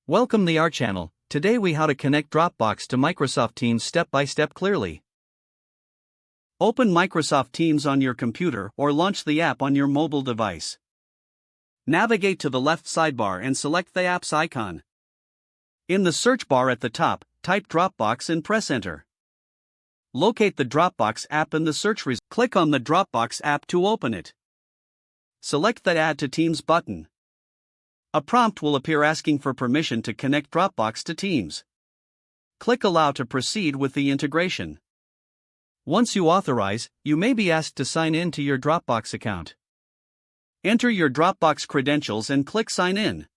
Welcome to our channel. Today we how to connect Dropbox to Microsoft Teams step by step clearly. Open Microsoft Teams on your computer or launch the app on your mobile device. Navigate to the left sidebar and select the app's icon. In the search bar at the top, type Dropbox and press enter. Locate the Dropbox app in the search results. Click on the Dropbox app to open it. Select the Add to Teams button. A prompt will appear asking for permission to connect Dropbox to Teams. Click Allow to proceed with the integration. Once you authorize, you may be asked to sign in to your Dropbox account. Enter your Dropbox credentials and click Sign In.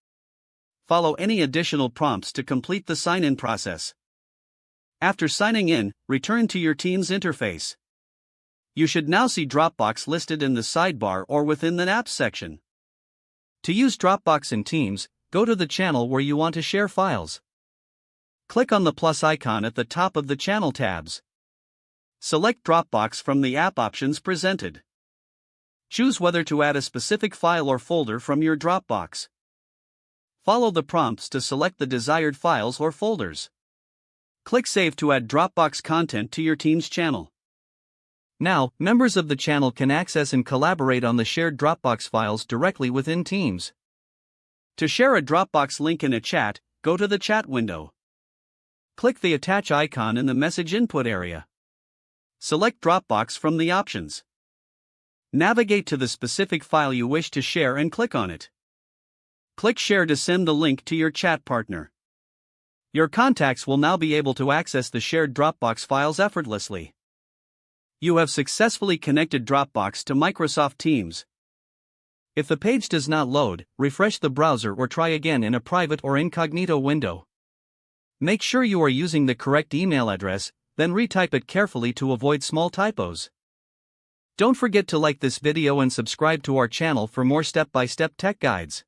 Follow any additional prompts to complete the sign-in process. After signing in, return to your Teams interface. You should now see Dropbox listed in the sidebar or within the Apps section. To use Dropbox in Teams, go to the channel where you want to share files. Click on the plus icon at the top of the channel tabs. Select Dropbox from the app options presented. Choose whether to add a specific file or folder from your Dropbox. Follow the prompts to select the desired files or folders. Click Save to add Dropbox content to your Teams channel. Now, members of the channel can access and collaborate on the shared Dropbox files directly within Teams. To share a Dropbox link in a chat, go to the chat window. Click the attach icon in the message input area. Select Dropbox from the options. Navigate to the specific file you wish to share and click on it. Click Share to send the link to your chat partner. Your contacts will now be able to access the shared Dropbox files effortlessly. You have successfully connected Dropbox to Microsoft Teams. If the page does not load, refresh the browser or try again in a private or incognito window. Make sure you are using the correct email address, then retype it carefully to avoid small typos. Don't forget to like this video and subscribe to our channel for more step-by-step tech guides.